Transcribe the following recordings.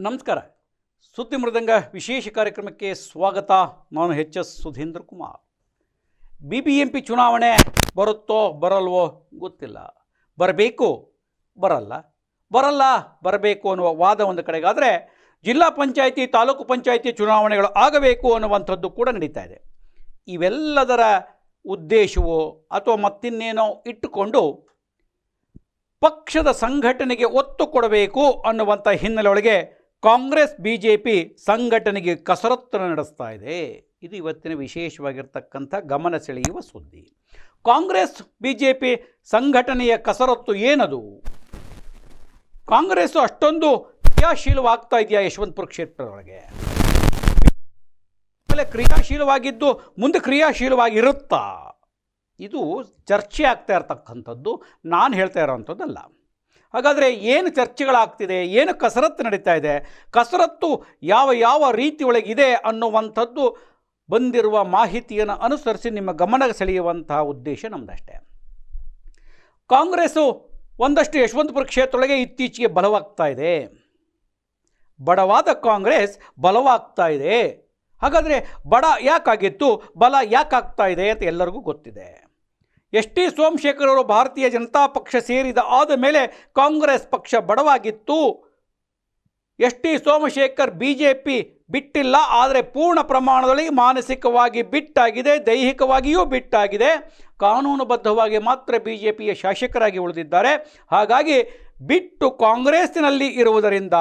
ನಮಸ್ಕಾರ. ಸುದ್ದಿ ಮೃದಂಗ ವಿಶೇಷ ಕಾರ್ಯಕ್ರಮಕ್ಕೆ ಸ್ವಾಗತ. ನಾನು ಎಚ್.ಎಸ್. ಸುಧೀಂದ್ರ ಕುಮಾರ್. BBMP ಚುನಾವಣೆ ಬರುತ್ತೋ ಬರಲ್ವೋ ಗೊತ್ತಿಲ್ಲ. ಬರಬೇಕು, ಬರಬೇಕು ಅನ್ನುವ ವಾದ ಒಂದು ಕಡೆಗಾದರೆ, ಜಿಲ್ಲಾ ಪಂಚಾಯಿತಿ ತಾಲೂಕು ಪಂಚಾಯಿತಿ ಚುನಾವಣೆಗಳು ಆಗಬೇಕು ಅನ್ನುವಂಥದ್ದು ಕೂಡ ನಡೀತಾ ಇದೆ. ಇವೆಲ್ಲದರ ಉದ್ದೇಶವೋ ಅಥವಾ ಮತ್ತಿನ್ನೇನೋ ಇಟ್ಟುಕೊಂಡು ಪಕ್ಷದ ಸಂಘಟನೆಗೆ ಒತ್ತು ಕೊಡಬೇಕು ಅನ್ನುವಂಥ ಹಿನ್ನೆಲೆ ಒಳಗೆ ಕಾಂಗ್ರೆಸ್ BJP ಸಂಘಟನೆಗೆ ಕಸರತ್ತನ್ನು ನಡೆಸ್ತಾ ಇದೆ. ಇದು ಇವತ್ತಿನ ವಿಶೇಷವಾಗಿರ್ತಕ್ಕಂಥ ಗಮನ ಸೆಳೆಯುವ ಸುದ್ದಿ. ಕಾಂಗ್ರೆಸ್ BJP ಸಂಘಟನೆಯ ಕಸರತ್ತು ಏನದು? ಕಾಂಗ್ರೆಸ್ಸು ಅಷ್ಟೊಂದು ಕ್ರಿಯಾಶೀಲವಾಗ್ತಾ ಇದೆಯಾ ಯಶವಂತಪುರ ಕ್ಷೇತ್ರದೊಳಗೆ? ಆಮೇಲೆ ಕ್ರಿಯಾಶೀಲವಾಗಿದ್ದು ಮುಂದೆ ಕ್ರಿಯಾಶೀಲವಾಗಿರುತ್ತಾ? ಇದು ಚರ್ಚೆ ಆಗ್ತಾ ಇರತಕ್ಕಂಥದ್ದು, ನಾನು ಹೇಳ್ತಾ ಇರೋವಂಥದ್ದಲ್ಲ. ಹಾಗಾದರೆ ಏನು ಚರ್ಚೆಗಳಾಗ್ತಿದೆ, ಏನು ಕಸರತ್ತು ನಡೀತಾ ಇದೆ, ಕಸರತ್ತು ಯಾವ ರೀತಿಯೊಳಗಿದೆ ಅನ್ನುವಂಥದ್ದು ಬಂದಿರುವ ಮಾಹಿತಿಯನ್ನು ಅನುಸರಿಸಿ ನಿಮ್ಮ ಗಮನ ಸೆಳೆಯುವಂತಹ ಉದ್ದೇಶ ನಮ್ಮದಷ್ಟೇ. ಕಾಂಗ್ರೆಸ್ಸು ಒಂದಷ್ಟು ಯಶವಂತಪುರ ಕ್ಷೇತ್ರದೊಳಗೆ ಇತ್ತೀಚೆಗೆ ಬಲವಾಗ್ತಾ ಇದೆ. ಬಡವಾದ ಕಾಂಗ್ರೆಸ್ ಬಲವಾಗ್ತಾ ಇದೆ. ಹಾಗಾದರೆ ಬಡ ಯಾಕಾಗಿತ್ತು, ಬಲ ಯಾಕಾಗ್ತಾ ಇದೆ ಅಂತ ಎಲ್ಲರಿಗೂ ಗೊತ್ತಿದೆ. ಎಸ್.ಟಿ. ಸೋಮಶೇಖರ್ ಅವರು ಭಾರತೀಯ ಜನತಾ ಪಕ್ಷ ಸೇರಿದ ಆದ ಮೇಲೆ ಕಾಂಗ್ರೆಸ್ ಪಕ್ಷ ಬಡವಾಗಿತ್ತು. ಎಸ್.ಟಿ. ಸೋಮಶೇಖರ್ BJP ಬಿಟ್ಟಿಲ್ಲ, ಆದರೆ ಪೂರ್ಣ ಪ್ರಮಾಣದಲ್ಲಿ ಮಾನಸಿಕವಾಗಿ ಬಿಟ್ಟಾಗಿದೆ, ದೈಹಿಕವಾಗಿಯೂ ಬಿಟ್ಟಾಗಿದೆ. ಕಾನೂನುಬದ್ಧವಾಗಿ ಮಾತ್ರ BJPಯ ಶಾಸಕರಾಗಿ ಉಳಿದಿದ್ದಾರೆ. ಹಾಗಾಗಿ ಬಿಟ್ಟು ಕಾಂಗ್ರೆಸ್ಸಿನಲ್ಲಿ ಇರುವುದರಿಂದ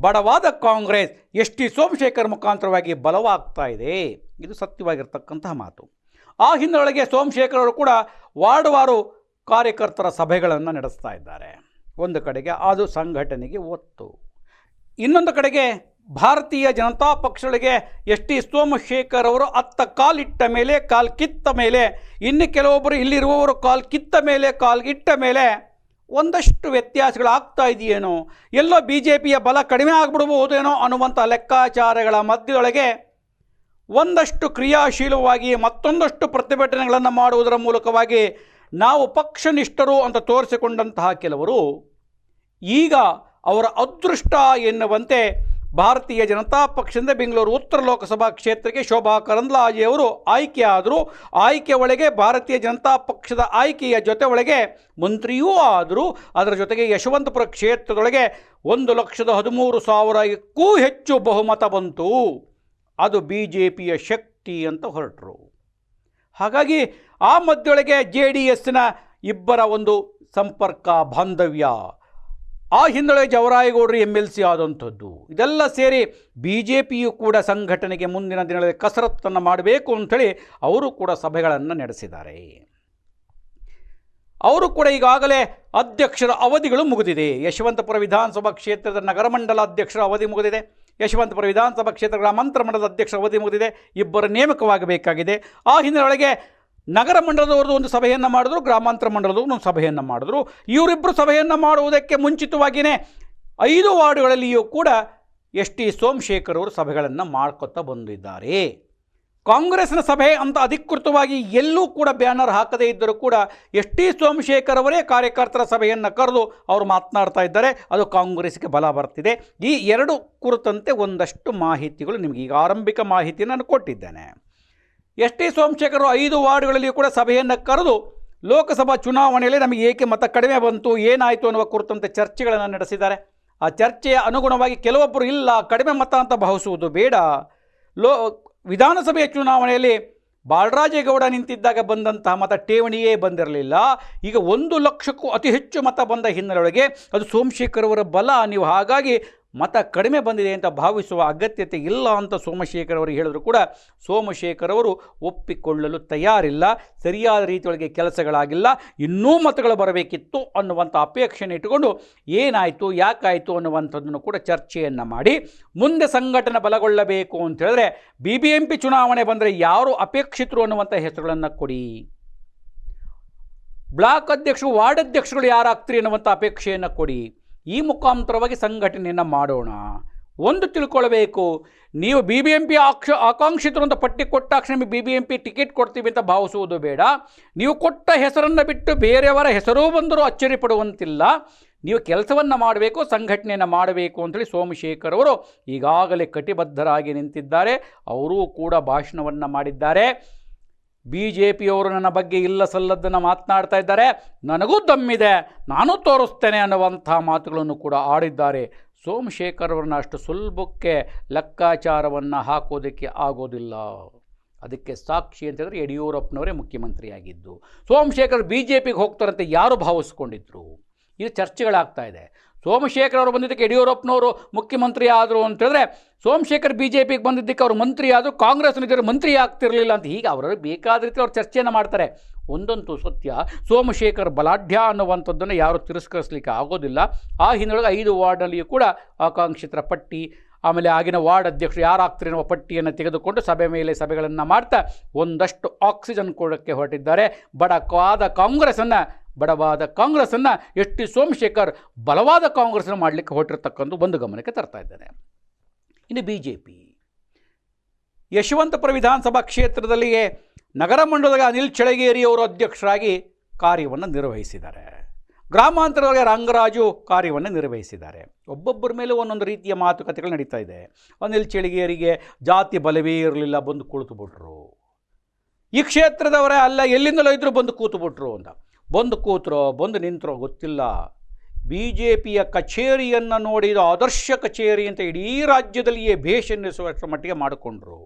ಬಡವಾದ ಕಾಂಗ್ರೆಸ್ ಎಸ್.ಟಿ. ಸೋಮಶೇಖರ್ ಮುಖಾಂತರವಾಗಿ ಬಲವಾಗ್ತಾ ಇದೆ. ಇದು ಸತ್ಯವಾಗಿರ್ತಕ್ಕಂತಹ ಮಾತು. ಆ ಹಿನ್ನೆಲೆಗೆ ಸೋಮಶೇಖರ್ ಅವರು ಕೂಡ ವಾರ್ಡ್ವಾರು ಕಾರ್ಯಕರ್ತರ ಸಭೆಗಳನ್ನು ನಡೆಸ್ತಾ ಇದ್ದಾರೆ. ಒಂದು ಕಡೆಗೆ ಅದು ಸಂಘಟನೆಗೆ ಒತ್ತು, ಇನ್ನೊಂದು ಕಡೆಗೆ ಭಾರತೀಯ ಜನತಾ ಪಕ್ಷಗಳಿಗೆ ಎಸ್.ಟಿ. ಸೋಮಶೇಖರ್ ಅವರು ಅತ್ತ ಕಾಲಿಟ್ಟ ಮೇಲೆ ಕಾಲು ಕಿತ್ತ ಮೇಲೆ, ಇನ್ನು ಕೆಲವೊಬ್ಬರು ಇಲ್ಲಿರುವವರು ಕಾಲು ಕಿತ್ತ ಮೇಲೆ ಕಾಲ್ಗಿಟ್ಟ ಮೇಲೆ ಒಂದಷ್ಟು ವ್ಯತ್ಯಾಸಗಳಾಗ್ತಾ ಇದೆಯೇನೋ, ಎಲ್ಲೋ BJPಯ ಬಲ ಕಡಿಮೆ ಆಗಿಬಿಡ್ಬೋದೇನೋ ಅನ್ನುವಂಥ ಲೆಕ್ಕಾಚಾರಗಳ ಮಧ್ಯದೊಳಗೆ ಒಂದಷ್ಟು ಕ್ರಿಯಾಶೀಲವಾಗಿ ಮತ್ತೊಂದಷ್ಟು ಪ್ರತಿಭಟನೆಗಳನ್ನು ಮಾಡುವುದರ ಮೂಲಕವಾಗಿ ನಾವು ಪಕ್ಷನಿಷ್ಠರು ಅಂತ ತೋರಿಸಿಕೊಂಡಂತಹ ಕೆಲವರು ಈಗ ಅವರ ಅದೃಷ್ಟ ಎನ್ನುವಂತೆ ಭಾರತೀಯ ಜನತಾ ಪಕ್ಷದಿಂದ ಬೆಂಗಳೂರು ಉತ್ತರ ಲೋಕಸಭಾ ಕ್ಷೇತ್ರಕ್ಕೆ ಶೋಭಾ ಕರಂದ್ಲಾಜೆಯವರು ಆಯ್ಕೆಯಾದರು. ಆಯ್ಕೆ ಒಳಗೆ ಭಾರತೀಯ ಜನತಾ ಪಕ್ಷದ ಆಯ್ಕೆಯ ಜೊತೆ ಒಳಗೆ ಮಂತ್ರಿಯೂ ಆದರು. ಅದರ ಜೊತೆಗೆ ಯಶವಂತಪುರ ಕ್ಷೇತ್ರದೊಳಗೆ 1,13,000ಕ್ಕೂ ಹೆಚ್ಚು ಬಹುಮತ ಬಂತು. ಅದು BJPಯ ಶಕ್ತಿ ಅಂತ ಹೊರಟರು. ಹಾಗಾಗಿ ಆ ಮಧ್ಯೊಳಗೆ JDSನ ಇಬ್ಬರ ಒಂದು ಸಂಪರ್ಕ ಬಾಂಧವ್ಯ, ಆ ಹಿನ್ನೆಲೆ ಜವರಾಯಗೌಡರು MLC ಆದಂಥದ್ದು, ಇದೆಲ್ಲ ಸೇರಿ BJPಯು ಕೂಡ ಸಂಘಟನೆಗೆ ಮುಂದಿನ ದಿನಗಳಲ್ಲಿ ಕಸರತ್ತನ್ನು ಮಾಡಬೇಕು ಅಂಥೇಳಿ ಅವರು ಕೂಡ ಸಭೆಗಳನ್ನು ನಡೆಸಿದ್ದಾರೆ. ಅವರು ಕೂಡ ಈಗಾಗಲೇ ಅಧ್ಯಕ್ಷರ ಅವಧಿಗಳು ಮುಗಿದಿದೆ. ಯಶವಂತಪುರ ವಿಧಾನಸಭಾ ಕ್ಷೇತ್ರದ ನಗರ ಮಂಡಲ ಅಧ್ಯಕ್ಷರ ಅವಧಿ ಮುಗಿದಿದೆ. ಯಶವಂತಪುರ ವಿಧಾನಸಭಾ ಕ್ಷೇತ್ರ ಗ್ರಾಮಾಂತರ ಮಂಡಲದ ಅಧ್ಯಕ್ಷರ ಅವಧಿ ಮುಗಿದಿದೆ. ಇಬ್ಬರು ನೇಮಕವಾಗಬೇಕಾಗಿದೆ. ಆ ಹಿನ್ನೆಲೆಯೊಳಗೆ ನಗರ ಮಂಡಲದವ್ರದ್ದು ಒಂದು ಸಭೆಯನ್ನು ಮಾಡಿದ್ರು, ಗ್ರಾಮಾಂತರ ಮಂಡಲದವ್ರು ಒಂದು ಸಭೆಯನ್ನು ಮಾಡಿದ್ರು. ಇವರಿಬ್ಬರು ಸಭೆಯನ್ನು ಮಾಡುವುದಕ್ಕೆ ಮುಂಚಿತವಾಗಿಯೇ 5 ವಾರ್ಡುಗಳಲ್ಲಿಯೂ ಕೂಡ ಎಸ್.ಟಿ. ಸೋಮಶೇಖರ್ ಅವರು ಸಭೆಗಳನ್ನು ಮಾಡ್ಕೊತಾ ಬಂದಿದ್ದಾರೆ. ಕಾಂಗ್ರೆಸ್ನ ಸಭೆ ಅಂತ ಅಧಿಕೃತವಾಗಿ ಎಲ್ಲೂ ಕೂಡ ಬ್ಯಾನರ್ ಹಾಕದೇ ಇದ್ದರೂ ಕೂಡ ಎಸ್.ಟಿ. ಸೋಮಶೇಖರ್ ಅವರೇ ಕಾರ್ಯಕರ್ತರ ಸಭೆಯನ್ನು ಕರೆದು ಅವರು ಮಾತನಾಡ್ತಾ ಇದ್ದಾರೆ. ಅದು ಕಾಂಗ್ರೆಸ್ಗೆ ಬಲ ಬರ್ತಿದೆ. ಈ ಎರಡು ಕುರಿತಂತೆ ಒಂದಷ್ಟು ಮಾಹಿತಿಗಳು ನಿಮಗೆ ಈಗ ಆರಂಭಿಕ ಮಾಹಿತಿಯನ್ನು ನಾನು ಕೊಟ್ಟಿದ್ದೇನೆ. ಎಸ್.ಟಿ. ಸೋಮಶೇಖರ್ 5 ವಾರ್ಡ್ಗಳಲ್ಲಿಯೂ ಕೂಡ ಸಭೆಯನ್ನು ಕರೆದು ಲೋಕಸಭಾ ಚುನಾವಣೆಯಲ್ಲಿ ನಮಗೆ ಏಕೆ ಮತ ಕಡಿಮೆ ಬಂತು, ಏನಾಯಿತು ಅನ್ನುವ ಕುರಿತಂತೆ ಚರ್ಚೆಗಳನ್ನು ನಡೆಸಿದ್ದಾರೆ. ಆ ಚರ್ಚೆಯ ಅನುಗುಣವಾಗಿ ಕೆಲವೊಬ್ಬರು ಇಲ್ಲ ಕಡಿಮೆ ಮತ ಅಂತ ಭಾವಿಸುವುದು ಬೇಡ, ವಿಧಾನಸಭೆಯ ಚುನಾವಣೆಯಲ್ಲಿ ಬಾಲರಾಜೇಗೌಡ ನಿಂತಿದ್ದಾಗ ಬಂದಂತಹ ಮತ ಠೇವಣಿಯೇ ಬಂದಿರಲಿಲ್ಲ. ಈಗ 1 ಲಕ್ಷಕ್ಕೂ ಅತಿ ಹೆಚ್ಚು ಮತ ಬಂದ ಹಿನ್ನೆಲೆಯೊಳಗೆ ಅದು ಸೋಮಶೇಖರ್ ಅವರ ಬಲ. ನೀವು ಹಾಗಾಗಿ ಮತ ಕಡಿಮೆ ಬಂದಿದೆ ಅಂತ ಭಾವಿಸುವ ಅಗತ್ಯತೆ ಇಲ್ಲ ಅಂತ ಸೋಮಶೇಖರ್ ಅವರು ಹೇಳಿದ್ರು ಕೂಡ ಸೋಮಶೇಖರ್ ಅವರು ಒಪ್ಪಿಕೊಳ್ಳಲು ತಯಾರಿಲ್ಲ. ಸರಿಯಾದ ರೀತಿಯೊಳಗೆ ಕೆಲಸಗಳಾಗಿಲ್ಲ, ಇನ್ನೂ ಮತಗಳು ಬರಬೇಕಿತ್ತು ಅನ್ನುವಂಥ ಅಪೇಕ್ಷೆಯನ್ನು ಇಟ್ಟುಕೊಂಡು ಏನಾಯಿತು ಯಾಕಾಯಿತು ಅನ್ನುವಂಥದ್ದನ್ನು ಕೂಡ ಚರ್ಚೆಯನ್ನು ಮಾಡಿ ಮುಂದೆ ಸಂಘಟನೆ ಬಲಗೊಳ್ಳಬೇಕು ಅಂತ ಹೇಳಿದ್ರೆ BBMP ಚುನಾವಣೆ ಬಂದರೆ ಯಾರು ಅಪೇಕ್ಷಿತರು ಅನ್ನುವಂಥ ಹೆಸರುಗಳನ್ನು ಕೊಡಿ, ಬ್ಲಾಕ್ ಅಧ್ಯಕ್ಷರು ವಾರ್ಡ್ ಅಧ್ಯಕ್ಷರುಗಳು ಯಾರಾಗ್ತೀರಿ ಅನ್ನುವಂಥ ಅಪೇಕ್ಷೆಯನ್ನು ಕೊಡಿ. ಈ ಮುಖಾಂತರವಾಗಿ ಸಂಘಟನೆಯನ್ನು ಮಾಡೋಣ. ಒಂದು ತಿಳ್ಕೊಳ್ಬೇಕು, ನೀವು BBMP ಆಕಾಂಕ್ಷಿತರು ಅಂತ ಪಟ್ಟಿ ಕೊಟ್ಟ ತಕ್ಷಣ BBMP ಟಿಕೆಟ್ ಕೊಡ್ತೀವಿ ಅಂತ ಭಾವಿಸುವುದು ಬೇಡ. ನೀವು ಕೊಟ್ಟ ಹೆಸರನ್ನು ಬಿಟ್ಟು ಬೇರೆಯವರ ಹೆಸರೂ ಬಂದರೂ ಅಚ್ಚರಿ ಪಡುವಂತಿಲ್ಲ. ನೀವು ಕೆಲಸವನ್ನು ಮಾಡಬೇಕು, ಸಂಘಟನೆಯನ್ನು ಮಾಡಬೇಕು ಅಂತೇಳಿ ಸೋಮಶೇಖರ್ ಅವರು ಈಗಾಗಲೇ ಕಟಿಬದ್ಧರಾಗಿ ನಿಂತಿದ್ದಾರೆ. ಅವರೂ ಕೂಡ ಭಾಷಣವನ್ನು ಮಾಡಿದ್ದಾರೆ. BJPಯವರು ನನ್ನ ಬಗ್ಗೆ ಇಲ್ಲ ಸಲ್ಲದ್ದನ್ನು ಮಾತನಾಡ್ತಾ ಇದ್ದಾರೆ, ನನಗೂ ದಮ್ಮಿದೆ, ನಾನು ತೋರಿಸ್ತೇನೆ ಅನ್ನುವಂಥ ಮಾತುಗಳನ್ನು ಕೂಡ ಆಡಿದ್ದಾರೆ. ಸೋಮಶೇಖರ್ ಅವರನ್ನ ಅಷ್ಟು ಸುಲಭಕ್ಕೆ ಲೆಕ್ಕಾಚಾರವನ್ನು ಹಾಕೋದಕ್ಕೆ ಆಗೋದಿಲ್ಲ. ಅದಕ್ಕೆ ಸಾಕ್ಷಿ ಅಂತಂದರೆ ಯಡಿಯೂರಪ್ಪನವರೇ ಮುಖ್ಯಮಂತ್ರಿಯಾಗಿದ್ದು. ಸೋಮಶೇಖರ್ BJPಗೆ ಹೋಗ್ತಾರಂತೆ ಯಾರು ಭಾವಿಸ್ಕೊಂಡಿದ್ರು? ಇದು ಚರ್ಚೆಗಳಾಗ್ತಾ ಇದೆ. ಸೋಮಶೇಖರ್ ಅವರು ಬಂದಿದ್ದಕ್ಕೆ ಯಡಿಯೂರಪ್ಪನವರು ಮುಖ್ಯಮಂತ್ರಿ ಆದರು ಅಂತೇಳಿದ್ರೆ, ಸೋಮಶೇಖರ್ BJPಗೆ ಬಂದಿದ್ದಕ್ಕೆ ಅವರು ಮಂತ್ರಿ ಆದರೂ ಕಾಂಗ್ರೆಸ್ನಿದ್ದರೆ ಮಂತ್ರಿ ಆಗ್ತಿರಲಿಲ್ಲ ಅಂತ ಹೀಗೆ ಅವರವರು ಬೇಕಾದ ರೀತಿ ಅವ್ರು ಚರ್ಚೆಯನ್ನು ಮಾಡ್ತಾರೆ. ಒಂದಂತೂ ಸತ್ಯ, ಸೋಮಶೇಖರ್ ಬಲಾಢ್ಯ ಅನ್ನುವಂಥದ್ದನ್ನು ಯಾರು ತಿರಸ್ಕರಿಸಲಿಕ್ಕೆ ಆಗೋದಿಲ್ಲ. ಆ ಹಿನ್ನೆಲೆಗೆ 5 ವಾರ್ಡ್ನಲ್ಲಿಯೂ ಕೂಡ ಆಕಾಂಕ್ಷಿತರ ಪಟ್ಟಿ, ಆಮೇಲೆ ಆಗಿನ ವಾರ್ಡ್ ಅಧ್ಯಕ್ಷರು ಯಾರಾಗ್ತಾರೆ ಅನ್ನುವ ಪಟ್ಟಿಯನ್ನು ತೆಗೆದುಕೊಂಡು ಸಭೆ ಮೇಲೆ ಸಭೆಗಳನ್ನು ಮಾಡ್ತಾ ಒಂದಷ್ಟು ಆಕ್ಸಿಜನ್ ಕೊಡೋಕ್ಕೆ ಹೊರಟಿದ್ದಾರೆ. ಬಡವಾದ ಕಾಂಗ್ರೆಸ್ಸನ್ನು ಎಸ್ ಟಿ ಸೋಮಶೇಖರ್ ಬಲವಾದ ಕಾಂಗ್ರೆಸ್ಸನ್ನು ಮಾಡಲಿಕ್ಕೆ ಹೊರಟಿರ್ತಕ್ಕಂಥ ಒಂದು ಗಮನಕ್ಕೆ ತರ್ತಾ ಇದ್ದಾನೆ. ಇನ್ನು BJP ಯಶವಂತಪುರ ವಿಧಾನಸಭಾ ಕ್ಷೇತ್ರದಲ್ಲಿಯೇ ನಗರ ಮಂಡಲದ ಅನಿಲ್ ಚಳಗೇರಿ ಅವರು ಅಧ್ಯಕ್ಷರಾಗಿ ಕಾರ್ಯವನ್ನು ನಿರ್ವಹಿಸಿದ್ದಾರೆ. ಗ್ರಾಮಾಂತರದೊಳಗೆ ರಂಗರಾಜು ಕಾರ್ಯವನ್ನು ನಿರ್ವಹಿಸಿದ್ದಾರೆ. ಒಬ್ಬೊಬ್ಬರ ಮೇಲೆ ಒಂದೊಂದು ರೀತಿಯ ಮಾತುಕತೆಗಳು ನಡೀತಾ ಇದೆ. ಅನಿಲ್ ಚಳಗೇರಿಗೆ ಜಾತಿ ಬಲವೇ ಇರಲಿಲ್ಲ, ಬಂದು ಕೂತುಬಿಟ್ರು. ಈ ಕ್ಷೇತ್ರದವರೇ ಅಲ್ಲ, ಎಲ್ಲಿಂದಲೋ ಇದ್ದರೂ ಬಂದು ಕೂತುಬಿಟ್ರು ಅಂತ. ಬಂದು ಕೂತರೋ ಬಂದು ನಿಂತರೋ ಗೊತ್ತಿಲ್ಲ. BJPಯ ಕಚೇರಿಯನ್ನು ನೋಡಿ ಇದು ಆದರ್ಶ ಕಚೇರಿ ಅಂತ ಇಡೀ ರಾಜ್ಯದಲ್ಲಿಯೇ ಭೇಷೆನ್ನಿಸುವಷ್ಟರ ಮಟ್ಟಿಗೆ ಮಾಡಿಕೊಂಡ್ರು.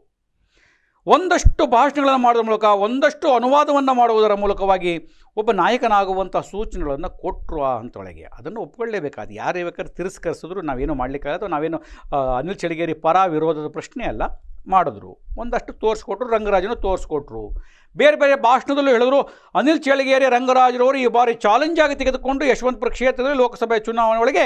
ಒಂದಷ್ಟು ಭಾಷಣಗಳನ್ನು ಮಾಡೋದ್ರ ಮೂಲಕ, ಒಂದಷ್ಟು ಅನುವಾದವನ್ನು ಮಾಡುವುದರ ಮೂಲಕವಾಗಿ ಒಬ್ಬ ನಾಯಕನಾಗುವಂಥ ಸೂಚನೆಗಳನ್ನು ಕೊಟ್ಟರು ಆ ಹಂತೊಳಗೆ. ಅದನ್ನು ಒಪ್ಕೊಳ್ಳೇಬೇಕಾದ ಯಾರೇ ಬೇಕಾದ್ರೆ ತಿರಸ್ಕರಿಸಿದ್ರು ನಾವೇನು ಮಾಡಲಿಕ್ಕಾಗತ್ತೋ. ನಾವೇನು ಅನಿಲ್ ಚಳಗೇರಿ ಪರ ವಿರೋಧದ ಪ್ರಶ್ನೆ ಅಲ್ಲ, ಮಾಡಿದ್ರು. ಒಂದಷ್ಟು ತೋರಿಸ್ಕೊಟ್ರು, ರಂಗರಾಜನು ತೋರಿಸ್ಕೊಟ್ರು. ಬೇರೆ ಬೇರೆ ಭಾಷಣದಲ್ಲೂ ಹೇಳಿದ್ರು, ಅನಿಲ್ ಚಳಗೇರಿ ರಂಗರಾಜರವರು ಈ ಬಾರಿ ಚಾಲೆಂಜ್ ಆಗಿ ತೆಗೆದುಕೊಂಡು ಯಶವಂತಪುರ ಕ್ಷೇತ್ರದಲ್ಲಿ ಲೋಕಸಭೆ ಚುನಾವಣೆ ಒಳಗೆ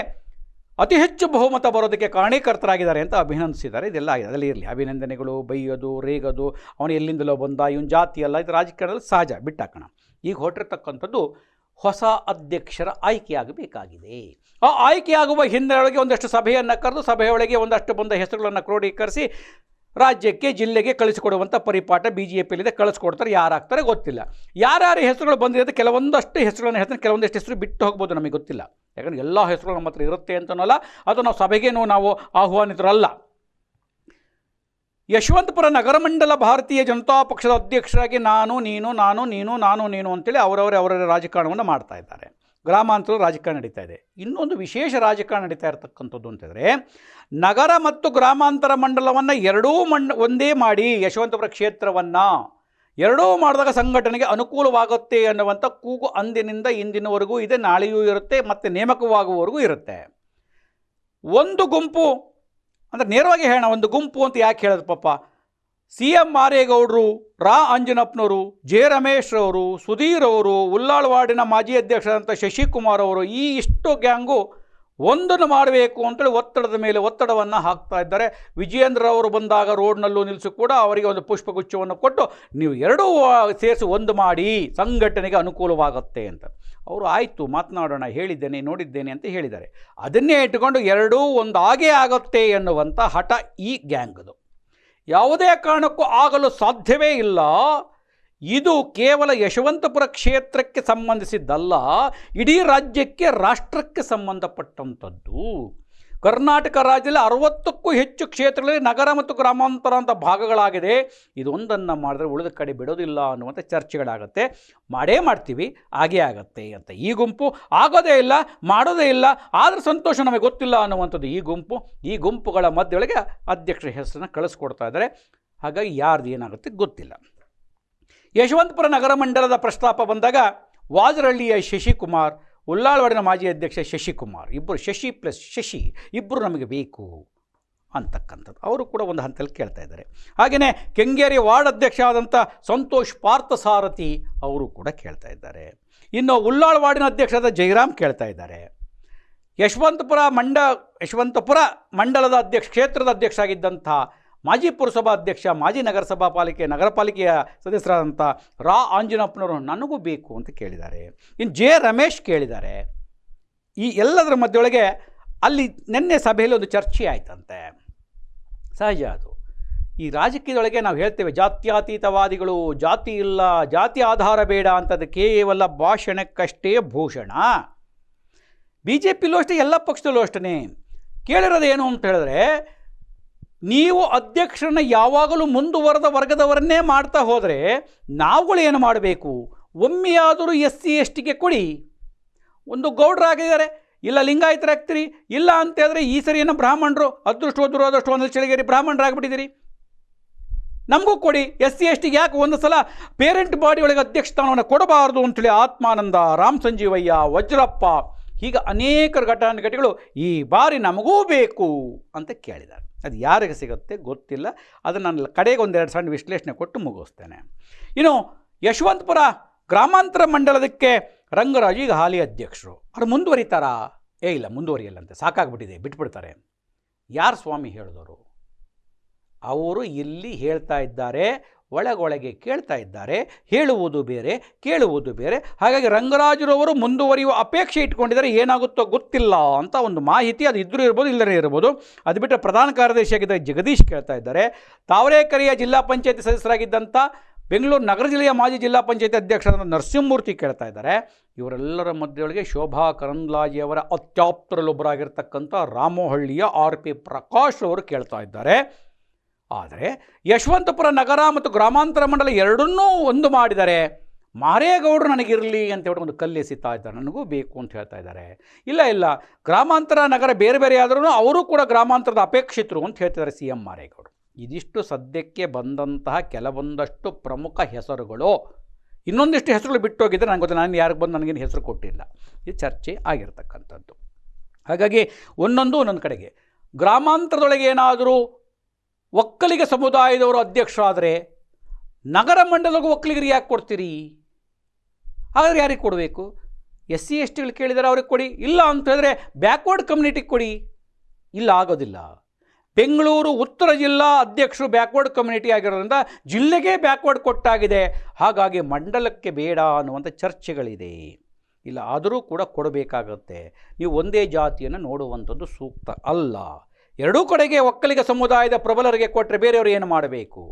ಅತಿ ಹೆಚ್ಚು ಬಹುಮತ ಬರೋದಕ್ಕೆ ಕಾರಣೀಕರ್ತರಾಗಿದ್ದಾರೆ ಅಂತ ಅಭಿನಂದಿಸಿದ್ದಾರೆ. ಇದೆಲ್ಲ ಆಗಿದೆ, ಅದರಲ್ಲಿ ಇರಲಿ. ಅಭಿನಂದನೆಗಳು, ಬೈಯೋದು, ರೇಗೋದು, ಅವನು ಎಲ್ಲಿಂದಲೋ ಬಂದ, ಇವನು ಜಾತಿ ಅಲ್ಲ, ಇದು ರಾಜಕಾರಣದಲ್ಲಿ ಸಹಜ, ಬಿಟ್ಟಾಕೋಣ. ಈಗ ಹೊರಟಿರ್ತಕ್ಕಂಥದ್ದು ಹೊಸ ಅಧ್ಯಕ್ಷರ ಆಯ್ಕೆಯಾಗಬೇಕಾಗಿದೆ. ಆ ಆಯ್ಕೆಯಾಗುವ ಹಿನ್ನೆಲೆಯೊಳಗೆ ಒಂದಷ್ಟು ಸಭೆಯನ್ನು ಕರೆದು ಸಭೆಯೊಳಗೆ ಒಂದಷ್ಟು ಬಂದ ಹೆಸರುಗಳನ್ನು ಕ್ರೋಢೀಕರಿಸಿ ರಾಜ್ಯಕ್ಕೆ, ಜಿಲ್ಲೆಗೆ ಕಳಿಸಿಕೊಡುವಂಥ ಪರಿಪಾಠ BJPಯಲ್ಲಿದೆ. ಕಳಿಸ್ಕೊಡ್ತಾರೆ, ಯಾರಾಗ್ತಾರೆ ಗೊತ್ತಿಲ್ಲ. ಯಾರ್ಯಾರ ಹೆಸರುಗಳು ಬಂದಿದೆ, ಕೆಲವೊಂದಷ್ಟು ಹೆಸರುಗಳನ್ನು ಹೇಳ್ತಾನೆ, ಕೆಲವೊಂದಷ್ಟು ಹೆಸರು ಬಿಟ್ಟು ಹೋಗ್ಬೋದು, ನಮಗೆ ಗೊತ್ತಿಲ್ಲ. ಯಾಕಂದರೆ ಎಲ್ಲ ಹೆಸರುಗಳು ನಮ್ಮ ಹತ್ರ ಇರುತ್ತೆ ಅಂತನಲ್ಲ, ಅದು ನಾವು ಸಭೆಗೇನು ನಾವು ಆಹ್ವಾನಿತರಲ್ಲ. ಯಶವಂತಪುರ ನಗರ ಮಂಡಲ ಭಾರತೀಯ ಜನತಾ ಪಕ್ಷದ ಅಧ್ಯಕ್ಷರಾಗಿ ನಾನು ನೀನು ಅಂತೇಳಿ ಅವರವರ ರಾಜಕಾರಣವನ್ನು ಮಾಡ್ತಾ ಇದ್ದಾರೆ. ಗ್ರಾಮಾಂತರ ರಾಜಕಾರಣ ನಡೀತಾ ಇದೆ. ಇನ್ನೊಂದು ವಿಶೇಷ ರಾಜಕಾರಣ ನಡೀತಾ ಇರತಕ್ಕಂಥದ್ದು ಅಂತಂದರೆ, ನಗರ ಮತ್ತು ಗ್ರಾಮಾಂತರ ಮಂಡಲವನ್ನು ಎರಡೂ ಒಂದೇ ಮಾಡಿ ಯಶವಂತಪುರ ಕ್ಷೇತ್ರವನ್ನು ಎರಡೂ ಮಾಡಿದಾಗ ಸಂಘಟನೆಗೆ ಅನುಕೂಲವಾಗುತ್ತೆ ಅನ್ನುವಂಥ ಕೂಗು ಅಂದಿನಿಂದ ಇಂದಿನವರೆಗೂ ಇದೆ, ನಾಳೆಯೂ ಇರುತ್ತೆ, ಮತ್ತು ನೇಮಕವಾಗುವವರೆಗೂ ಇರುತ್ತೆ. ಒಂದು ಗುಂಪು ಅಂದರೆ ನೇರವಾಗಿ ಹೇಳೋಣ, ಒಂದು ಗುಂಪು ಅಂತ ಯಾಕೆ ಹೇಳೋದು ಪಾಪ, CM ಮಾರೇಗೌಡರು, ರಾ ಅಂಜನಪ್ಪನವರು, ಜೆ ರಮೇಶ್ ಅವರು, ಸುಧೀರ್ ಅವರು, ಉಲ್ಲಾಳ್ ವಾರ್ಡಿನ ಮಾಜಿ ಅಧ್ಯಕ್ಷರಾದಂಥ ಶಶಿಕುಮಾರ್ ಅವರು, ಈ ಇಷ್ಟು ಗ್ಯಾಂಗು ಒಂದನ್ನು ಮಾಡಬೇಕು ಅಂತೇಳಿ ಒತ್ತಡದ ಮೇಲೆ ಒತ್ತಡವನ್ನು ಹಾಕ್ತಾ ಇದ್ದಾರೆ. ವಿಜಯೇಂದ್ರ ಅವರು ಬಂದಾಗ ರೋಡ್ನಲ್ಲೂ ನಿಲ್ಲಿಸಿ ಕೂಡ ಅವರಿಗೆ ಒಂದು ಪುಷ್ಪಗುಚ್ಛವನ್ನು ಕೊಟ್ಟು ನೀವು ಎರಡೂ ಸೇರಿಸಿ ಒಂದು ಮಾಡಿ ಸಂಘಟನೆಗೆ ಅನುಕೂಲವಾಗುತ್ತೆ ಅಂತ. ಅವರು ಆಯಿತು ಮಾತನಾಡೋಣ, ಹೇಳಿದ್ದೇನೆ, ನೋಡಿದ್ದೇನೆ ಅಂತ ಹೇಳಿದ್ದಾರೆ. ಅದನ್ನೇ ಇಟ್ಟುಕೊಂಡು ಎರಡೂ ಒಂದು ಆಗೇ ಆಗುತ್ತೆ ಎನ್ನುವಂಥ ಹಠ ಈ ಗ್ಯಾಂಗ್ದು. ಯಾವುದೇ ಕಾರಣಕ್ಕೂ ಆಗಲು ಸಾಧ್ಯವೇ ಇಲ್ಲ. ಇದು ಕೇವಲ ಯಶವಂತಪುರ ಕ್ಷೇತ್ರಕ್ಕೆ ಸಂಬಂಧಿಸಿದ್ದಲ್ಲ, ಇಡೀ ರಾಜ್ಯಕ್ಕೆ, ರಾಷ್ಟ್ರಕ್ಕೆ ಸಂಬಂಧಪಟ್ಟಂಥದ್ದು. ಕರ್ನಾಟಕ ರಾಜ್ಯದಲ್ಲಿ 60ಕ್ಕೂ ಹೆಚ್ಚು ಕ್ಷೇತ್ರಗಳಲ್ಲಿ ನಗರ ಮತ್ತು ಗ್ರಾಮಾಂತರ ಅಂತ ಭಾಗಗಳಾಗಿದೆ. ಇದೊಂದನ್ನು ಮಾಡಿದ್ರೆ ಉಳಿದ ಕಡೆ ಬಿಡೋದಿಲ್ಲ ಅನ್ನುವಂಥ ಚರ್ಚೆಗಳಾಗುತ್ತೆ. ಮಾಡೇ ಮಾಡ್ತೀವಿ, ಆಗೇ ಆಗತ್ತೆ ಅಂತ. ಈ ಗುಂಪು ಆಗೋದೇ ಇಲ್ಲ, ಮಾಡೋದೇ ಇಲ್ಲ, ಆದರೆ ಸಂತೋಷ ನಮಗೆ ಗೊತ್ತಿಲ್ಲ ಅನ್ನುವಂಥದ್ದು ಈ ಗುಂಪುಗಳ ಮಧ್ಯೊಳಗೆ ಅಧ್ಯಕ್ಷರ ಹೆಸರನ್ನು ಕಳಿಸ್ಕೊಡ್ತಾ ಇದ್ದಾರೆ. ಹಾಗಾಗಿ ಯಾರ್ದು ಏನಾಗುತ್ತೆ ಗೊತ್ತಿಲ್ಲ. ಯಶವಂತಪುರ ನಗರ ಮಂಡಲದ ಪ್ರಸ್ತಾಪ ಬಂದಾಗ ವಾಜರಳ್ಳಿಯ ಶಶಿಕುಮಾರ್, ಉಲ್ಲಾಳ್ವಾಡಿನ ಮಾಜಿ ಅಧ್ಯಕ್ಷ ಶಶಿಕುಮಾರ್, ಇಬ್ಬರು ಶಶಿ ಪ್ಲಸ್ ಶಶಿ ಇಬ್ಬರು ನಮಗೆ ಬೇಕು ಅಂತಕ್ಕಂಥದ್ದು ಅವರು ಕೂಡ ಒಂದು ಹಂತದಲ್ಲಿ ಕೇಳ್ತಾ ಇದ್ದಾರೆ. ಹಾಗೆಯೇ ಕೆಂಗೇರಿ ವಾರ್ಡ್ ಅಧ್ಯಕ್ಷ ಆದಂಥ ಸಂತೋಷ್ ಪಾರ್ಥಸಾರಥಿ ಅವರು ಕೂಡ ಕೇಳ್ತಾ ಇದ್ದಾರೆ. ಇನ್ನು ಉಲ್ಲಾಳ್ ವಾರ್ಡಿನ ಅಧ್ಯಕ್ಷರಾದ ಜಯರಾಮ್ ಕೇಳ್ತಾ ಇದ್ದಾರೆ. ಯಶವಂತಪುರ ಮಂಡಲದ ಕ್ಷೇತ್ರದ ಅಧ್ಯಕ್ಷ ಆಗಿದ್ದಂಥ ಮಾಜಿ ಪುರಸಭಾ ಅಧ್ಯಕ್ಷ, ಮಾಜಿ ನಗರ ಪಾಲಿಕೆಯ ಸದಸ್ಯರಾದಂಥ ರಾ ಆಂಜನಪ್ಪನವರು ನನಗೂ ಬೇಕು ಅಂತ ಕೇಳಿದ್ದಾರೆ. ಇನ್ನು ಜೆ ರಮೇಶ್ ಕೇಳಿದ್ದಾರೆ. ಈ ಎಲ್ಲದರ ಮಧ್ಯೊಳಗೆ ಅಲ್ಲಿ ನಿನ್ನೆ ಸಭೆಯಲ್ಲಿ ಒಂದು ಚರ್ಚೆ ಆಯ್ತಂತೆ. ಸಹಜ ಅದು. ಈ ರಾಜಕೀಯದೊಳಗೆ ನಾವು ಹೇಳ್ತೇವೆ ಜಾತ್ಯತೀತವಾದಿಗಳು, ಜಾತಿ ಇಲ್ಲ, ಜಾತಿ ಆಧಾರ ಬೇಡ ಅಂತದ್ದು ಕೇವಲ ಭಾಷಣಕ್ಕಷ್ಟೇ ಭೂಷಣ. BJPಲೂ ಅಷ್ಟೇ, ಎಲ್ಲ ಪಕ್ಷದಲ್ಲೂ ಅಷ್ಟೇ. ಕೇಳಿರೋದು ಏನು ಅಂತ ಹೇಳಿದ್ರೆ, ನೀವು ಅಧ್ಯಕ್ಷರನ್ನ ಯಾವಾಗಲೂ ಮುಂದುವರೆದ ವರ್ಗದವರನ್ನೇ ಮಾಡ್ತಾ ಹೋದರೆ ನಾವುಗಳು ಏನು ಮಾಡಬೇಕು? ಒಮ್ಮೆಯಾದರೂ SC STಗೆ ಕೊಡಿ. ಒಂದು ಗೌಡ್ರಾಗಿದ್ದಾರೆ, ಇಲ್ಲ ಲಿಂಗಾಯತರಾಗ್ತೀರಿ, ಇಲ್ಲ ಅಂತ ಹೇಳಿದ್ರೆ ಈ ಸರಿ ಏನೋ ಬ್ರಾಹ್ಮಣರು ಅದೃಷ್ಟೋ ದುರಾದೃಷ್ಟೋ ಒಂದು ಚಳಿಗೇರಿ ಬ್ರಾಹ್ಮಣರಾಗ್ಬಿಟ್ಟಿದ್ದೀರಿ, ನಮಗೂ ಕೊಡಿ. SC STಗೆ ಯಾಕೆ ಒಂದು ಸಲ ಪೇರೆಂಟ್ ಬಾಡಿ ಒಳಗೆ ಅಧ್ಯಕ್ಷ ಸ್ಥಾನವನ್ನು ಕೊಡಬಾರ್ದು ಅಂಥೇಳಿ ಆತ್ಮಾನಂದ, ರಾಮ್ ಸಂಜೀವಯ್ಯ, ವಜ್ರಪ್ಪ, ಹೀಗೆ ಅನೇಕ ಘಟಾನುಘಟಿಗಳು ಈ ಬಾರಿ ನಮಗೂ ಬೇಕು ಅಂತ ಕೇಳಿದ್ದಾರೆ. ಅದು ಯಾರಿಗೆ ಸಿಗುತ್ತೆ ಗೊತ್ತಿಲ್ಲ. ಅದನ್ನು ನಾನು ಕಡೆಗೆ ಒಂದೆರಡು ಸಣ್ಣ ವಿಶ್ಲೇಷಣೆ ಕೊಟ್ಟು ಮುಗಿಸ್ತೇನೆ. ಇನ್ನು ಯಶವಂತಪುರ ಗ್ರಾಮಾಂತರ ಮಂಡಲದಕ್ಕೆ ರಂಗರಾಜು ಈಗ ಹಾಲಿ ಅಧ್ಯಕ್ಷರು. ಅವ್ರು ಮುಂದುವರಿತಾರಾ? ಇಲ್ಲ, ಮುಂದುವರಿಯಲ್ಲಂತೆ, ಸಾಕಾಗ್ಬಿಟ್ಟಿದೆ, ಬಿಟ್ಬಿಡ್ತಾರೆ. ಯಾರು ಸ್ವಾಮಿ ಹೇಳಿದವರು? ಅವರು ಇಲ್ಲಿ ಹೇಳ್ತಾ ಇದ್ದಾರೆ, ಒಳಗೊಳಗೆ ಕೇಳ್ತಾ ಇದ್ದಾರೆ. ಹೇಳುವುದು ಬೇರೆ, ಕೇಳುವುದು ಬೇರೆ. ಹಾಗಾಗಿ ರಂಗರಾಜರವರು ಮುಂದುವರಿಯುವ ಅಪೇಕ್ಷೆ ಇಟ್ಕೊಂಡಿದ್ದಾರೆ. ಏನಾಗುತ್ತೋ ಗೊತ್ತಿಲ್ಲ ಅಂತ ಒಂದು ಮಾಹಿತಿ, ಅದು ಇದ್ರೂ ಇರ್ಬೋದು, ಇಲ್ಲದೇ ಇರ್ಬೋದು. ಅದು ಬಿಟ್ಟರೆ ಪ್ರಧಾನ ಕಾರ್ಯದರ್ಶಿಯಾಗಿದ್ದ ಜಗದೀಶ್ ಕೇಳ್ತಾ ಇದ್ದಾರೆ. ತಾವರೆಕೆರೆಯ ಜಿಲ್ಲಾ ಪಂಚಾಯತಿ ಸದಸ್ಯರಾಗಿದ್ದಂಥ ಬೆಂಗಳೂರು ನಗರ ಜಿಲ್ಲೆಯ ಮಾಜಿ ಜಿಲ್ಲಾ ಪಂಚಾಯತಿ ಅಧ್ಯಕ್ಷರಾದ ನರಸಿಂಹಮೂರ್ತಿ ಕೇಳ್ತಾ ಇದ್ದಾರೆ. ಇವರೆಲ್ಲರ ಮಧ್ಯೆಯೊಳಗೆ ಶೋಭಾ ಕರಂದ್ಲಾಜೆಯವರ ಅತ್ಯಾಪ್ತರಲ್ಲೊಬ್ಬರಾಗಿರ್ತಕ್ಕಂಥ ರಾಮೋಹಳ್ಳಿಯ RP ಪ್ರಕಾಶ್ ಅವರು ಕೇಳ್ತಾ ಇದ್ದಾರೆ. ಆದರೆ ಯಶವಂತಪುರ ನಗರ ಮತ್ತು ಗ್ರಾಮಾಂತರ ಮಂಡಲ ಎರಡನ್ನೂ ಒಂದು ಮಾಡಿದ್ದಾರೆ. ಮಾರೇಗೌಡರು ನನಗಿರಲಿ ಅಂತ ಹೇಳಿ ಒಂದು ಕಲ್ಲು ಎಸಿತಾ ಇದ್ದಾರೆ, ನನಗೂ ಬೇಕು ಅಂತ ಹೇಳ್ತಾ ಇದ್ದಾರೆ. ಇಲ್ಲ, ಗ್ರಾಮಾಂತರ ನಗರ ಬೇರೆ ಬೇರೆ ಆದ್ರೂ ಅವರು ಕೂಡ ಗ್ರಾಮಾಂತರದ ಅಪೇಕ್ಷಿತರು ಅಂತ ಹೇಳ್ತಿದ್ದಾರೆ CM ಮಾರೇಗೌಡರು. ಇದಿಷ್ಟು ಸದ್ಯಕ್ಕೆ ಬಂದಂತಹ ಕೆಲವೊಂದಷ್ಟು ಪ್ರಮುಖ ಹೆಸರುಗಳು. ಇನ್ನೊಂದಿಷ್ಟು ಹೆಸರುಗಳು ಬಿಟ್ಟೋಗಿದ್ದರೆ ನನಗೆ ಗೊತ್ತು, ನಾನು ಯಾರಿಗೆ ಬಂದು ನನಗೇನು ಹೆಸರು ಕೊಟ್ಟಿಲ್ಲ. ಇದು ಚರ್ಚೆ ಆಗಿರ್ತಕ್ಕಂಥದ್ದು. ಹಾಗಾಗಿ ಒಂದೊಂದು ಕಡೆಗೆ ಗ್ರಾಮಾಂತರದೊಳಗೆ ಏನಾದರೂ ಒಕ್ಕಲಿಗ ಸಮುದಾಯದವರು ಅಧ್ಯಕ್ಷರಾದರೆ ನಗರ ಮಂಡಲಗೂ ಒಕ್ಕಲಿಗರಿಗೆ ಯಾಕೆ ಕೊಡ್ತೀರಿ? ಹಾಗಾದರೆ ಯಾರಿಗೆ ಕೊಡಬೇಕು? SC STಗಳು ಕೇಳಿದರೆ ಅವ್ರಿಗೆ ಕೊಡಿ. ಇಲ್ಲ ಅಂತ ಹೇಳಿದ್ರೆ ಬ್ಯಾಕ್ವರ್ಡ್ ಕಮ್ಯುನಿಟಿಗೆ ಕೊಡಿ. ಇಲ್ಲ, ಆಗೋದಿಲ್ಲ. ಬೆಂಗಳೂರು ಉತ್ತರ ಜಿಲ್ಲಾ ಅಧ್ಯಕ್ಷರು ಬ್ಯಾಕ್ವರ್ಡ್ ಕಮ್ಯುನಿಟಿ ಆಗಿರೋದ್ರಿಂದ ಜಿಲ್ಲೆಗೆ ಬ್ಯಾಕ್ವರ್ಡ್ ಕೊಟ್ಟಾಗಿದೆ. ಹಾಗಾಗಿ ಮಂಡಲಕ್ಕೆ ಬೇಡ ಅನ್ನುವಂಥ ಚರ್ಚೆಗಳಿದೆ. ಇಲ್ಲ, ಆದರೂ ಕೂಡ ಕೊಡಬೇಕಾಗತ್ತೆ. ನೀವು ಒಂದೇ ಜಾತಿಯನ್ನು ನೋಡುವಂಥದ್ದು ಸೂಕ್ತ ಅಲ್ಲ. ಎರಡೂ ಕಡೆಗೆ ಒಕ್ಕಲಿಗ ಸಮುದಾಯದ ಪ್ರಬಲರಿಗೆ ಕೊಟ್ಟರೆ ಬೇರೆಯವರು ಏನು ಮಾಡಬೇಕು?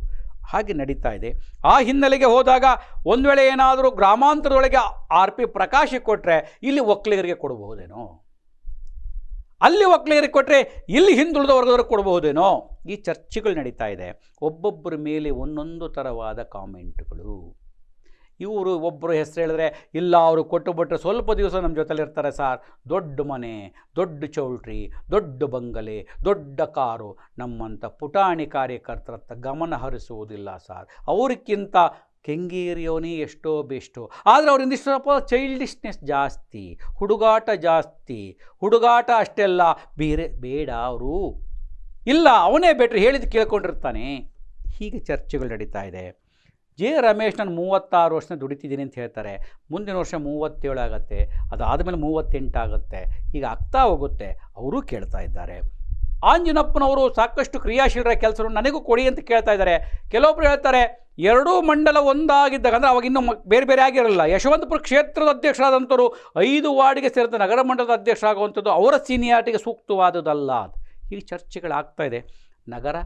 ಹಾಗೆ ನಡೀತಾ ಇದೆ. ಆ ಹಿನ್ನೆಲೆಗೆ ಹೋದಾಗ ಒಂದು ವೇಳೆ ಏನಾದರೂ ಗ್ರಾಮಾಂತರದೊಳಗೆ RP ಪ್ರಕಾಶಿಗೆ ಕೊಟ್ಟರೆ ಇಲ್ಲಿ ಒಕ್ಕಲಿಗರಿಗೆ ಕೊಡಬಹುದೇನೋ, ಅಲ್ಲಿ ಒಕ್ಕಲಿಗರಿಗೆ ಕೊಟ್ಟರೆ ಇಲ್ಲಿ ಹಿಂದುಳಿದ ವರ್ಗದವ್ರಿಗೆ ಕೊಡಬಹುದೇನೋ, ಈ ಚರ್ಚೆಗಳು ನಡೀತಾ ಇದೆ. ಒಬ್ಬೊಬ್ಬರ ಮೇಲೆ ಒಂದೊಂದು ಥರವಾದ ಕಾಮೆಂಟ್ಗಳು. ಇವರು ಒಬ್ಬರು ಹೆಸರು ಹೇಳಿದ್ರೆ, ಇಲ್ಲ ಅವರು ಕೊಟ್ಟು ಬಿಟ್ಟರೆ ಸ್ವಲ್ಪ ದಿವಸ ನಮ್ಮ ಜೊತೆಲಿರ್ತಾರೆ ಸಾರ್, ದೊಡ್ಡ ಮನೆ, ದೊಡ್ಡ ಚೌಲ್ಟ್ರಿ, ದೊಡ್ಡ ಬಂಗಲೆ, ದೊಡ್ಡ ಕಾರು, ನಮ್ಮಂಥ ಪುಟಾಣಿ ಕಾರ್ಯಕರ್ತರತ್ತ ಗಮನ ಹರಿಸುವುದಿಲ್ಲ ಸಾರ್, ಅವ್ರಿಗಿಂತ ಕೆಂಗೇರಿಯವನೇ ಎಷ್ಟೋ ಬೆಸ್ಟು. ಆದರೆ ಅವರಿಂದ ಇಷ್ಟು ಸ್ವಲ್ಪ ಚೈಲ್ಡಿಶ್ನೆಸ್ ಜಾಸ್ತಿ, ಹುಡುಗಾಟ ಜಾಸ್ತಿ. ಹುಡುಗಾಟ ಅಷ್ಟೆಲ್ಲ ಬೇರೆ ಬೇಡ, ಅವರು ಇಲ್ಲ ಅವನೇ ಬೆಟ್ರ್, ಹೇಳಿದ್ದು ಕೇಳ್ಕೊಂಡಿರ್ತಾನೆ. ಹೀಗೆ ಚರ್ಚೆಗಳು ನಡೀತಾ ಇದೆ. J. ರಮೇಶ್ ನಾನು 36 ವರ್ಷ ದುಡಿತಿದ್ದೀನಿ ಅಂತ ಹೇಳ್ತಾರೆ. ಮುಂದಿನ ವರ್ಷ 37 ಆಗುತ್ತೆ, ಅದಾದಮೇಲೆ 38 ಆಗುತ್ತೆ, ಹೀಗೆ ಆಗ್ತಾ ಹೋಗುತ್ತೆ. ಅವರೂ ಕೇಳ್ತಾ ಇದ್ದಾರೆ. ಆಂಜನಪ್ಪನವರು ಸಾಕಷ್ಟು ಕ್ರಿಯಾಶೀಲರ ಕೆಲಸವನ್ನು ನನಗೂ ಕೊಡಿ ಅಂತ ಕೇಳ್ತಾ ಇದ್ದಾರೆ. ಕೆಲವೊಬ್ಬರು ಹೇಳ್ತಾರೆ ಎರಡೂ ಮಂಡಲ ಒಂದಾಗಿದ್ದಾಗ, ಅಂದರೆ ಅವಾಗ ಇನ್ನೂ ಬೇರೆ ಬೇರೆ ಆಗಿರಲ್ಲ. ಯಶವಂತಪುರ ಕ್ಷೇತ್ರದ ಅಧ್ಯಕ್ಷರಾದಂಥವ್ರು 5 ವಾರ್ಡ್ಗೆ ಸೇರಿದ ನಗರ ಮಂಡಲದ ಅಧ್ಯಕ್ಷರಾಗುವಂಥದ್ದು ಅವರ ಸೀನಿಯಾರಿಟಿಗೆ ಸೂಕ್ತವಾದುದಲ್ಲ. ಹೀಗೆ ಚರ್ಚೆಗಳಾಗ್ತಾ ಇದೆ. ನಗರ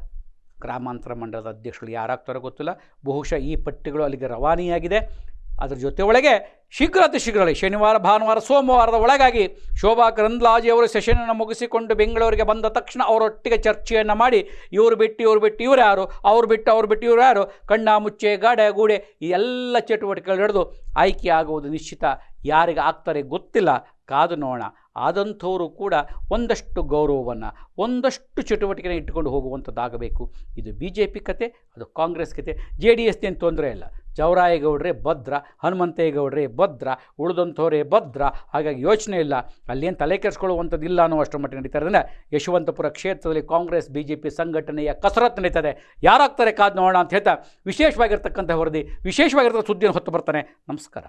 ಗ್ರಾಮಾಂತರ ಮಂಡಲದ ಅಧ್ಯಕ್ಷರು ಯಾರಾಗ್ತಾರೋ ಗೊತ್ತಿಲ್ಲ. ಬಹುಶಃ ಈ ಪಟ್ಟಿಗಳು ಅಲ್ಲಿಗೆ ರವಾನೆಯಾಗಿದೆ. ಅದರ ಜೊತೆ ಒಳಗೆ ಶೀಘ್ರ ಶನಿವಾರ, ಭಾನುವಾರ, ಸೋಮವಾರದ ಒಳಗಾಗಿ ಶೋಭಾ ಕರಂದ್ಲಾಜೆ ಅವರು ಸೆಷನನ್ನು ಮುಗಿಸಿಕೊಂಡು ಬೆಂಗಳೂರಿಗೆ ಬಂದ ತಕ್ಷಣ ಅವರೊಟ್ಟಿಗೆ ಚರ್ಚೆಯನ್ನು ಮಾಡಿ, ಇವರು ಬಿಟ್ಟು ಇವರು ಯಾರು, ಅವ್ರು ಬಿಟ್ಟು ಇವರು ಯಾರು, ಕಣ್ಣ ಮುಚ್ಚೆ ಗಾಡೆ ಗೂಡೆ ಈ ಎಲ್ಲ ಚಟುವಟಿಕೆಗಳು ನಡೆದು ಆಯ್ಕೆ ಆಗುವುದು ನಿಶ್ಚಿತ. ಯಾರಿಗೆ ಆಗ್ತಾರೆ ಗೊತ್ತಿಲ್ಲ, ಕಾದು ನೋಡೋಣ. ಆದಂಥವರು ಕೂಡ ಒಂದಷ್ಟು ಗೌರವವನ್ನು, ಒಂದಷ್ಟು ಚಟುವಟಿಕೆಯನ್ನು ಇಟ್ಟುಕೊಂಡು ಹೋಗುವಂಥದ್ದಾಗಬೇಕು. ಇದು BJP ಕತೆ, ಅದು ಕಾಂಗ್ರೆಸ್ ಕತೆ. JDS ಏನು ತೊಂದರೆ ಇಲ್ಲ. ಜವರಾಯೇಗೌಡರೇ ಭದ್ರ, ಹನುಮಂತೇಗೌಡರೇ ಭದ್ರ, ಉಳಿದಂಥವರೇ ಭದ್ರ. ಹಾಗಾಗಿ ಯೋಚನೆ ಇಲ್ಲ, ಅಲ್ಲೇನು ತಲೆ ಕೆಡಿಸ್ಕೊಳ್ಳುವಂಥದ್ದು ಇಲ್ಲ ಅನ್ನೋ ಅಷ್ಟರ ಮಟ್ಟಿಗೆ ನಡೀತಾ ಇರೋದ್ರಿಂದ ಯಶವಂತಪುರ ಕ್ಷೇತ್ರದಲ್ಲಿ ಕಾಂಗ್ರೆಸ್ BJP ಸಂಘಟನೆಯ ಕಸರತ್ತು ನಡೀತದೆ. ಯಾರಾಗ್ತಾರೆ ಕಾದು ನೋಡೋಣ ಅಂತ ಹೇಳ್ತಾ ವಿಶೇಷವಾಗಿರ್ತಕ್ಕಂಥ ವರದಿ, ವಿಶೇಷವಾಗಿರ್ತಕ್ಕಂಥ ಸುದ್ದಿಯನ್ನು ಹೊತ್ತು ಬರ್ತಾನೆ. ನಮಸ್ಕಾರ.